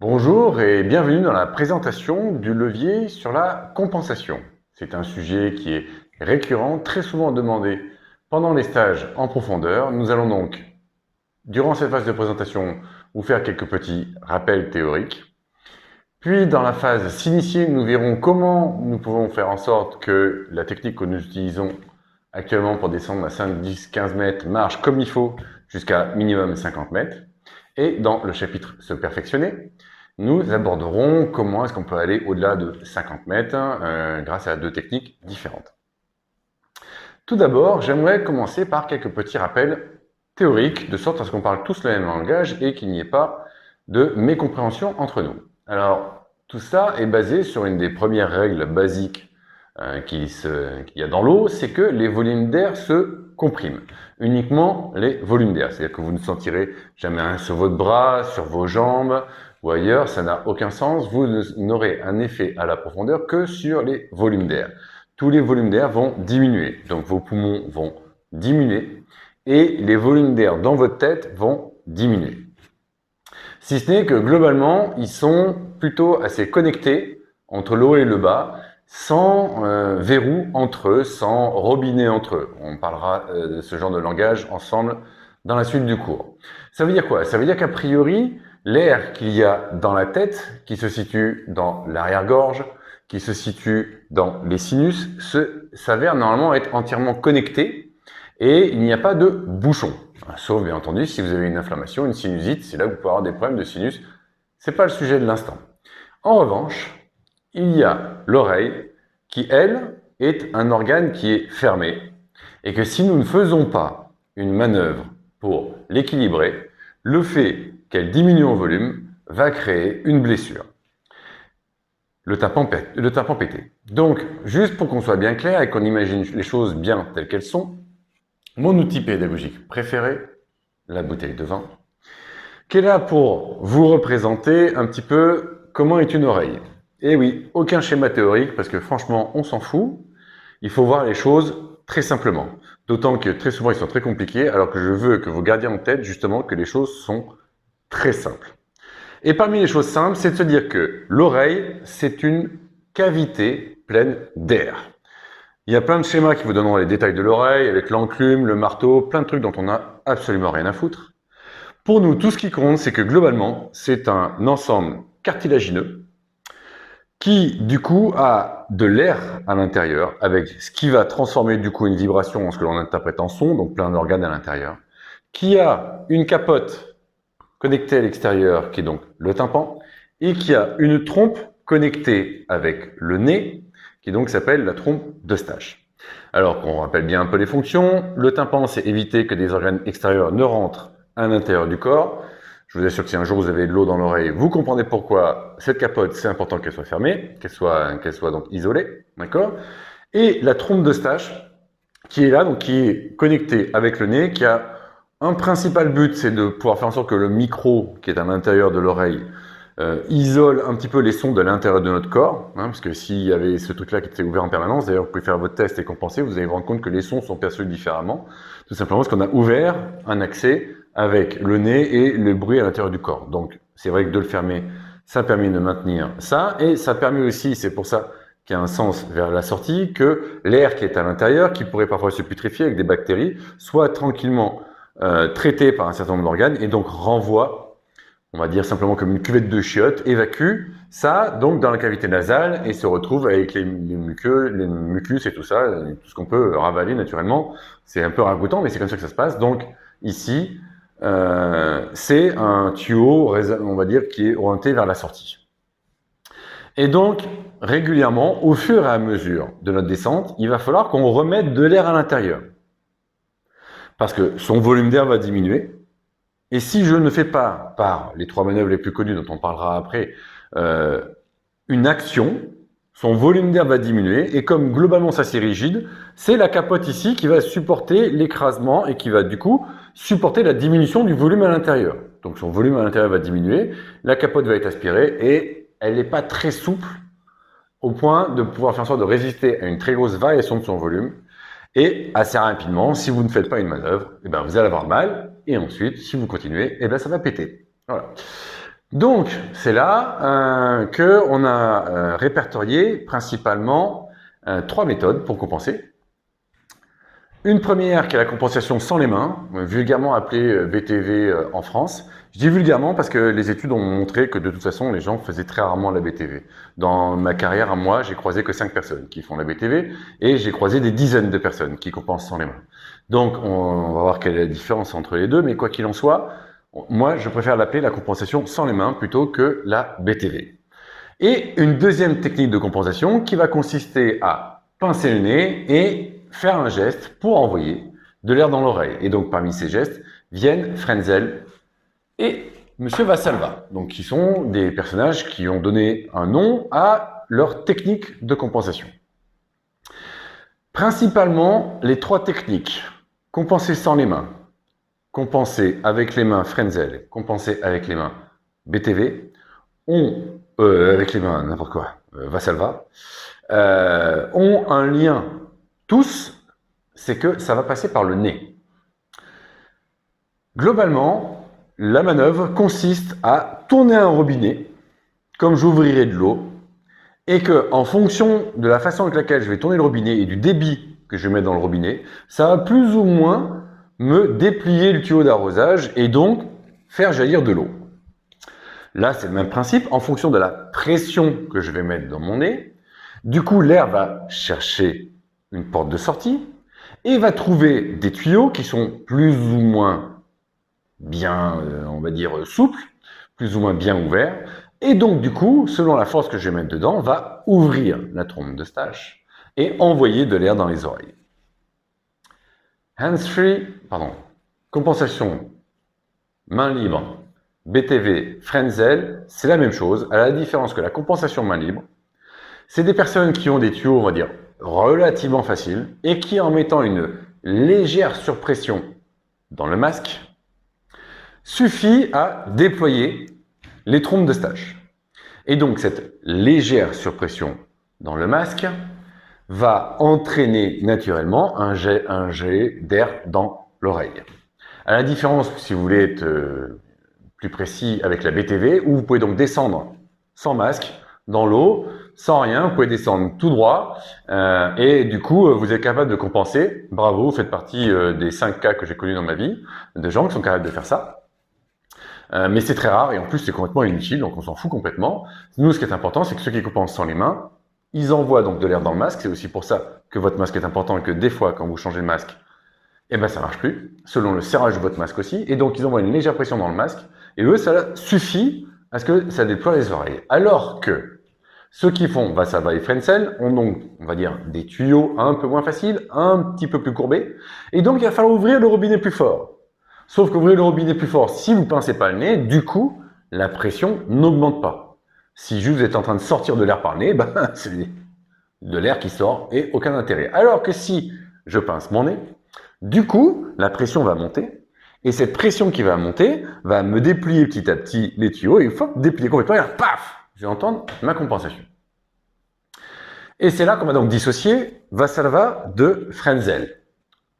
Bonjour et bienvenue dans la présentation du levier sur la compensation. C'est un sujet qui est récurrent, très souvent demandé pendant les stages en profondeur. Nous allons donc, durant cette phase de présentation, vous faire quelques petits rappels théoriques. Puis, dans la phase s'initier, nous verrons comment nous pouvons faire en sorte que la technique que nous utilisons actuellement pour descendre à 5, 10, 15 mètres marche comme il faut jusqu'à minimum 50 mètres. Et dans le chapitre se perfectionner, nous aborderons comment est-ce qu'on peut aller au-delà de 50 mètres grâce à deux techniques différentes. Tout d'abord, j'aimerais commencer par quelques petits rappels théoriques, de sorte à ce qu'on parle tous le même langage et qu'il n'y ait pas de mécompréhension entre nous. Alors, tout ça est basé sur une des premières règles basiques qu'il y a dans l'eau, c'est que les volumes d'air se compriment. Uniquement les volumes d'air. C'est-à-dire que vous ne sentirez jamais rien sur votre bras, sur vos jambes ou ailleurs, ça n'a aucun sens. Vous n'aurez un effet à la profondeur que sur les volumes d'air. Tous les volumes d'air vont diminuer. Donc vos poumons vont diminuer et les volumes d'air dans votre tête vont diminuer. Si ce n'est que globalement, ils sont plutôt assez connectés entre le haut et le bas, sans verrou entre eux, sans robinet entre eux. On parlera de ce genre de langage ensemble dans la suite du cours. Ça veut dire quoi? Ça veut dire qu'a priori, l'air qu'il y a dans la tête, qui se situe dans l'arrière-gorge, qui se situe dans les sinus, s'avère normalement être entièrement connecté et il n'y a pas de bouchon. Sauf bien entendu si vous avez une inflammation, une sinusite, c'est là que vous pouvez avoir des problèmes de sinus. C'est pas le sujet de l'instant. En revanche, il y a l'oreille qui, elle, est un organe qui est fermé et que si nous ne faisons pas une manœuvre pour l'équilibrer, le fait qu'elle diminue en volume va créer une blessure. Le tympan pété. Donc, juste pour qu'on soit bien clair et qu'on imagine les choses bien telles qu'elles sont, mon outil pédagogique préféré, la bouteille de vin, qui est là pour vous représenter un petit peu comment est une oreille. Et oui, aucun schéma théorique, parce que franchement, on s'en fout. Il faut voir les choses très simplement. D'autant que très souvent, ils sont très compliqués, alors que je veux que vous gardiez en tête justement que les choses sont très simples. Et parmi les choses simples, c'est de se dire que l'oreille, c'est une cavité pleine d'air. Il y a plein de schémas qui vous donneront les détails de l'oreille, avec l'enclume, le marteau, plein de trucs dont on n'a absolument rien à foutre. Pour nous, tout ce qui compte, c'est que globalement, c'est un ensemble cartilagineux qui, du coup, a de l'air à l'intérieur, avec ce qui va transformer, du coup, une vibration en ce que l'on interprète en son, donc plein d'organes à l'intérieur, qui a une capote connectée à l'extérieur, qui est donc le tympan, et qui a une trompe connectée avec le nez, qui donc s'appelle la trompe d'Eustache. Alors qu'on rappelle bien un peu les fonctions, le tympan, c'est éviter que des organes extérieurs ne rentrent à l'intérieur du corps. Je vous assure que si un jour vous avez de l'eau dans l'oreille, vous comprenez pourquoi cette capote, c'est important qu'elle soit fermée, qu'elle soit donc isolée, d'accord? Et la trompe d'Eustache, qui est là, donc qui est connectée avec le nez, qui a un principal but, c'est de pouvoir faire en sorte que le micro, qui est à l'intérieur de l'oreille, isole un petit peu les sons de l'intérieur de notre corps, hein, parce que s'il y avait ce truc-là qui était ouvert en permanence, d'ailleurs vous pouvez faire votre test et compenser, vous allez vous rendre compte que les sons sont perçus différemment, tout simplement parce qu'on a ouvert un accès avec le nez et le bruit à l'intérieur du corps. Donc c'est vrai que de le fermer, ça permet de maintenir ça, et ça permet aussi, c'est pour ça qu'il y a un sens vers la sortie, que l'air qui est à l'intérieur, qui pourrait parfois se putréfier avec des bactéries, soit tranquillement traité par un certain nombre d'organes et donc renvoie, on va dire simplement comme une cuvette de chiottes, évacue ça donc dans la cavité nasale et se retrouve avec les mucus et tout ça, tout ce qu'on peut ravaler naturellement. C'est un peu ragoûtant, mais c'est comme ça que ça se passe. Donc ici, c'est un tuyau, on va dire, qui est orienté vers la sortie. Et donc, régulièrement, au fur et à mesure de notre descente, il va falloir qu'on remette de l'air à l'intérieur. Parce que son volume d'air va diminuer. Et si je ne fais pas, par les trois manœuvres les plus connues dont on parlera après, une action, son volume d'air va diminuer. Et comme globalement ça c'est rigide, c'est la capote ici qui va supporter l'écrasement et qui va du coup supporter la diminution du volume à l'intérieur. Donc son volume à l'intérieur va diminuer, la capote va être aspirée et elle n'est pas très souple au point de pouvoir faire en sorte de résister à une très grosse variation de son volume. Et assez rapidement, si vous ne faites pas une manœuvre, eh ben vous allez avoir mal. Et ensuite, si vous continuez, eh ben ça va péter. Voilà. Donc, c'est là qu'on a répertorié principalement 3 méthodes pour compenser. Une première qui est la compensation sans les mains, vulgairement appelée BTV en France. Je dis vulgairement parce que les études ont montré que de toute façon, les gens faisaient très rarement la BTV. Dans ma carrière à moi, j'ai croisé que 5 personnes qui font la BTV et j'ai croisé des dizaines de personnes qui compensent sans les mains. Donc, on va voir quelle est la différence entre les deux, mais quoi qu'il en soit, moi, je préfère l'appeler la compensation sans les mains plutôt que la BTV. Et une deuxième technique de compensation qui va consister à pincer le nez et faire un geste pour envoyer de l'air dans l'oreille. Et donc, parmi ces gestes viennent Frenzel et Monsieur Vassalva, donc qui sont des personnages qui ont donné un nom à leur technique de compensation. Principalement, les 3 techniques, compenser sans les mains, compenser avec les mains Frenzel, compenser avec les mains BTV, avec les mains n'importe quoi, Vassalva, ont un lien tous, c'est que ça va passer par le nez. Globalement, la manœuvre consiste à tourner un robinet, comme j'ouvrirais de l'eau, et que, en fonction de la façon avec laquelle je vais tourner le robinet et du débit que je mets dans le robinet, ça va plus ou moins me déplier le tuyau d'arrosage et donc faire jaillir de l'eau. Là, c'est le même principe, en fonction de la pression que je vais mettre dans mon nez. Du coup, l'air va chercher une porte de sortie et va trouver des tuyaux qui sont plus ou moins bien, on va dire, souples, plus ou moins bien ouverts. Et donc, du coup, selon la force que je vais mettre dedans, va ouvrir la trompe d'Eustache et envoyer de l'air dans les oreilles. Compensation main libre, BTV, Frenzel, c'est la même chose, à la différence que la compensation main libre, c'est des personnes qui ont des tuyaux, on va dire, relativement faciles et qui, en mettant une légère surpression dans le masque, suffit à déployer les trompes d'Eustache. Et donc, cette légère surpression dans le masque va entraîner naturellement un jet d'air dans l'oreille. À la différence, si vous voulez être plus précis, avec la BTV, où vous pouvez donc descendre sans masque dans l'eau, sans rien, vous pouvez descendre tout droit et du coup, vous êtes capable de compenser. Bravo, vous faites partie des 5 cas que j'ai connus dans ma vie, de gens qui sont capables de faire ça. Mais c'est très rare et en plus, c'est complètement inutile, donc on s'en fout complètement. Nous, ce qui est important, c'est que ceux qui compensent sans les mains, ils envoient donc de l'air dans le masque. C'est aussi pour ça que votre masque est important et que des fois, quand vous changez de masque, eh ben, ça marche plus, selon le serrage de votre masque aussi. Et donc, ils envoient une légère pression dans le masque et eux, ça suffit à ce que ça déploie les oreilles. Alors que ceux qui font Vassalva et Frenzel ont donc, on va dire, des tuyaux un peu moins faciles, un petit peu plus courbés. Et donc, il va falloir ouvrir le robinet plus fort. Sauf qu'ouvrir le robinet plus fort, si vous ne pincez pas le nez, du coup, la pression n'augmente pas. Si juste vous êtes en train de sortir de l'air par le nez, ben, c'est de l'air qui sort et aucun intérêt. Alors que si je pince mon nez, du coup, la pression va monter. Et cette pression qui va monter va me déplier petit à petit les tuyaux. Et une fois déplié complètement, et là, paf, je vais entendre ma compensation. Et c'est là qu'on va donc dissocier Vassalva de Frenzel.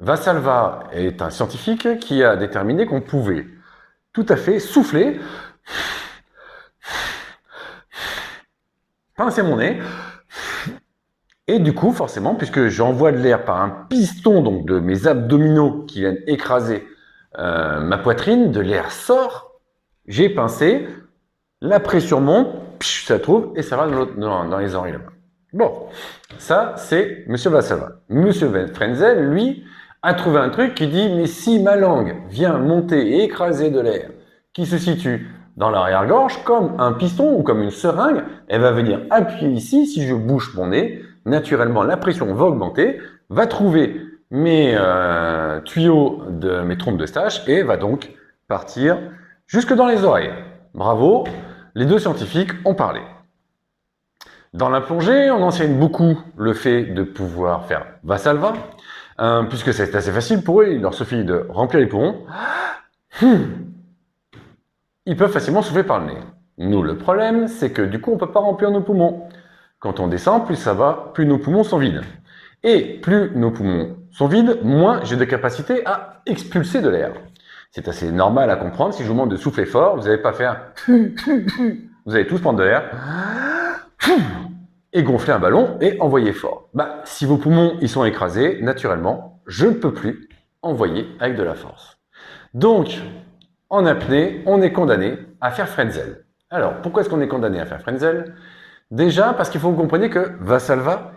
Vassalva est un scientifique qui a déterminé qu'on pouvait tout à fait souffler, pincer mon nez, et du coup, forcément, puisque j'envoie de l'air par un piston donc de mes abdominaux qui viennent écraser ma poitrine, de l'air sort, j'ai pincé, la pression monte, ça trouve, et ça va dans les oreilles là-bas. Bon, ça c'est Monsieur Vassalva. Monsieur Frenzel, lui, a trouvé un truc qui dit, mais si ma langue vient monter et écraser de l'air qui se situe dans l'arrière-gorge, comme un piston ou comme une seringue, elle va venir appuyer ici, si je bouche mon nez, naturellement la pression va augmenter, va trouver mes tuyaux de mes trompes d'Eustache et va donc partir jusque dans les oreilles. Bravo, les deux scientifiques ont parlé. Dans la plongée, on enseigne beaucoup le fait de pouvoir faire Vassalva, puisque c'est assez facile pour eux, il leur suffit de remplir les poumons. Ils peuvent facilement souffler par le nez. Nous, le problème, c'est que du coup, on ne peut pas remplir nos poumons. Quand on descend, plus ça va, plus nos poumons sont vides. Et plus nos poumons sont vides, moins j'ai de capacité à expulser de l'air. C'est assez normal à comprendre. Si je vous demande de souffler fort, vous n'allez pas faire vous allez tous prendre de l'air et gonfler un ballon et envoyer fort. Bah, si vos poumons ils sont écrasés, naturellement, je ne peux plus envoyer avec de la force. Donc, en apnée, on est condamné à faire Frenzel. Alors, pourquoi est-ce qu'on est condamné à faire Frenzel? Déjà, parce qu'il faut que vous compreniez que Valsalva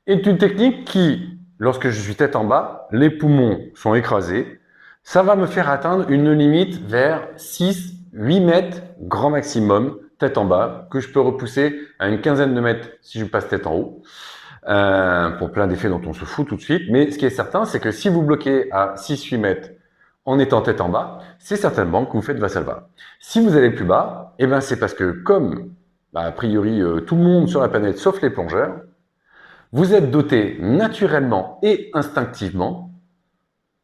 est une technique qui, lorsque je suis tête en bas, les poumons sont écrasés, ça va me faire atteindre une limite vers 6-8 mètres grand maximum, tête en bas, que je peux repousser à une quinzaine de mètres si je passe tête en haut, pour plein d'effets dont on se fout tout de suite. Mais ce qui est certain, c'est que si vous bloquez à 6-8 mètres en étant tête en bas, c'est certainement que vous faites Valsalva. Si vous allez plus bas, eh ben c'est parce que comme, a priori, tout le monde sur la planète, sauf les plongeurs, vous êtes doté naturellement et instinctivement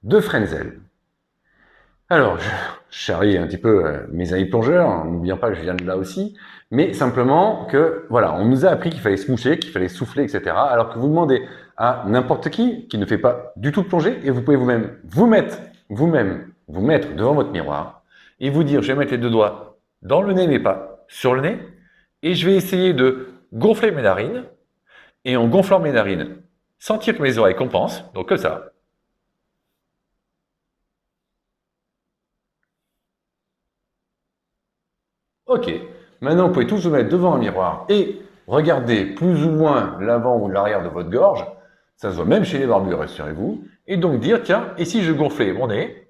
de Frenzel. Alors, je charrie un petit peu mes amis plongeurs, n'oublions pas que je viens de là aussi, mais simplement que, voilà, on nous a appris qu'il fallait se moucher, qu'il fallait souffler, etc. Alors que vous demandez à n'importe qui ne fait pas du tout de plongée, et vous pouvez vous-même vous mettre devant votre miroir et vous dire, je vais mettre les deux doigts dans le nez, mais pas sur le nez, et je vais essayer de gonfler mes narines, et en gonflant mes narines, sentir que mes oreilles compensent, donc comme ça. Ok, maintenant vous pouvez tous vous mettre devant un miroir et regarder plus ou moins l'avant ou l'arrière de votre gorge, ça se voit même chez les barbus, rassurez-vous, et donc dire, tiens, et si je gonflais mon nez?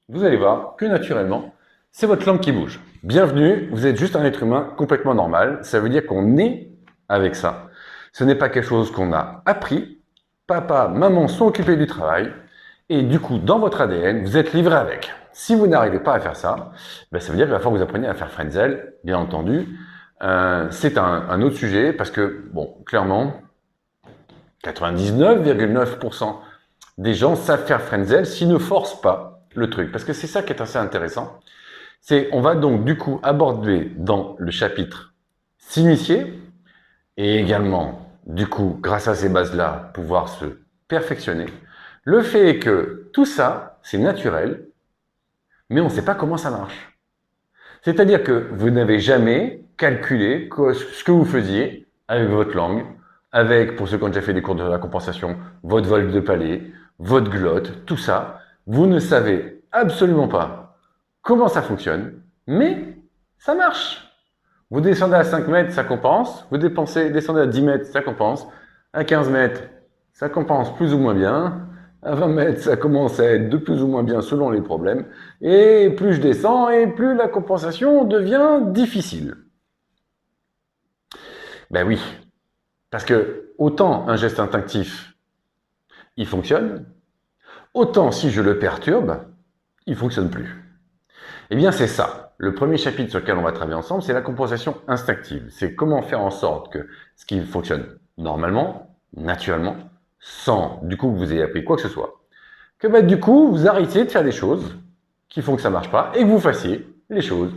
Vous allez voir que naturellement, c'est votre langue qui bouge. Bienvenue, vous êtes juste un être humain complètement normal, ça veut dire qu'on est avec ça. Ce n'est pas quelque chose qu'on a appris, papa, maman sont occupés du travail, et du coup, dans votre ADN, vous êtes livré avec. Si vous n'arrivez pas à faire ça, ben ça veut dire qu'il va falloir que vous appreniez à faire Frenzel, bien entendu. C'est un autre sujet parce que, bon, clairement, 99,9% des gens savent faire Frenzel s'ils ne forcent pas le truc. Parce que c'est ça qui est assez intéressant. On va donc du coup aborder dans le chapitre s'initier et également, du coup, grâce à ces bases-là, pouvoir se perfectionner. Le fait est que tout ça, c'est naturel, mais on ne sait pas comment ça marche. C'est-à-dire que vous n'avez jamais calculé ce que vous faisiez avec votre langue, avec, pour ceux qui ont déjà fait des cours de la compensation, votre vol de palais, votre glotte, tout ça. Vous ne savez absolument pas comment ça fonctionne, mais ça marche. Vous descendez à 5 mètres, ça compense. Vous descendez à 10 mètres, ça compense. À 15 mètres, ça compense plus ou moins bien. À 20 mètres, ça commence à être de plus ou moins bien selon les problèmes. Et plus je descends, et plus la compensation devient difficile. Ben oui, parce que autant un geste instinctif, il fonctionne, autant si je le perturbe, il fonctionne plus. Eh bien c'est ça. Le premier chapitre sur lequel on va travailler ensemble, c'est la compensation instinctive. C'est comment faire en sorte que ce qui fonctionne normalement, naturellement, sans du coup que vous ayez appris quoi que ce soit, que bah, du coup vous arrêtiez de faire des choses qui font que ça marche pas et que vous fassiez les choses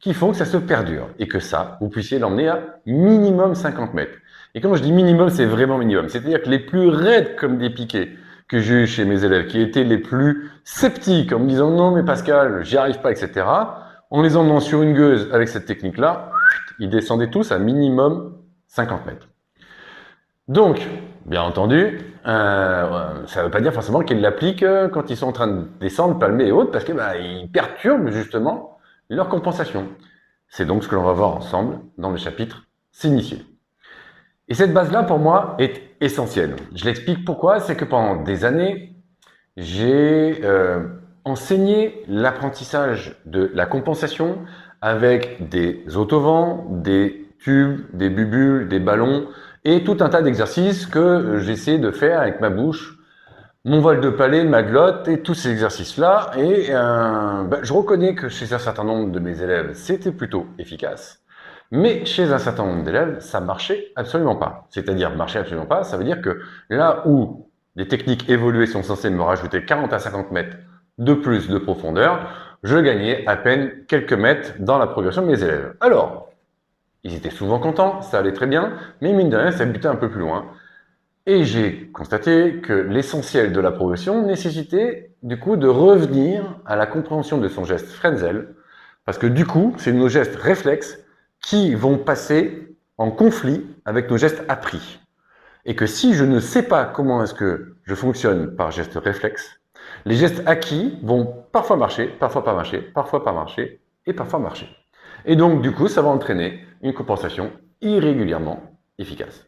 qui font que ça se perdure et que ça, vous puissiez l'emmener à minimum 50 mètres. Et quand je dis minimum, c'est vraiment minimum. C'est-à-dire que les plus raides comme des piquets que j'ai eu chez mes élèves, qui étaient les plus sceptiques en me disant non mais Pascal, j'y arrive pas, etc., en les emmenant sur une gueuse avec cette technique-là, ils descendaient tous à minimum 50 mètres. Donc, bien entendu, ça ne veut pas dire forcément qu'ils l'appliquent quand ils sont en train de descendre, palmer et autres, parce que ils perturbent justement leur compensation. C'est donc ce que l'on va voir ensemble dans le chapitre s'initier. Et cette base-là, pour moi, est essentielle. Je l'explique pourquoi, c'est que pendant des années, j'ai enseigné l'apprentissage de la compensation avec des autovents, des tubes, des bubules, des ballons, et tout un tas d'exercices que j'essaie de faire avec ma bouche, mon vol de palais, ma glotte et tous ces exercices-là. Et je reconnais que chez un certain nombre de mes élèves, c'était plutôt efficace. Mais chez un certain nombre d'élèves, ça marchait absolument pas. C'est-à-dire, marchait absolument pas, ça veut dire que là où les techniques évoluées sont censées me rajouter 40 à 50 mètres de plus de profondeur, je gagnais à peine quelques mètres dans la progression de mes élèves. Alors, ils étaient souvent contents, ça allait très bien, mais mine de rien, ça butait un peu plus loin. Et j'ai constaté que l'essentiel de la progression nécessitait du coup de revenir à la compréhension de son geste Frenzel, parce que du coup, c'est nos gestes réflexes qui vont passer en conflit avec nos gestes appris. Et que si je ne sais pas comment est-ce que je fonctionne par geste réflexe, les gestes acquis vont parfois marcher, parfois pas marcher, parfois pas marcher, et parfois marcher. Et donc, du coup, ça va entraîner une compensation irrégulièrement efficace.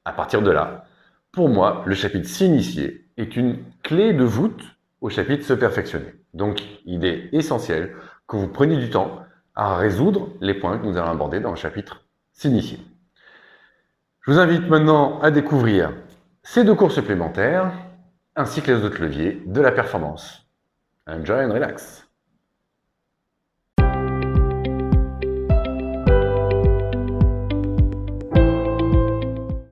À partir de là, pour moi, le chapitre s'initier est une clé de voûte au chapitre se perfectionner. Donc, il est essentiel que vous preniez du temps à résoudre les points que nous allons aborder dans le chapitre s'initier. Je vous invite maintenant à découvrir ces 2 cours supplémentaires ainsi que les autres leviers de la performance. Enjoy and relax!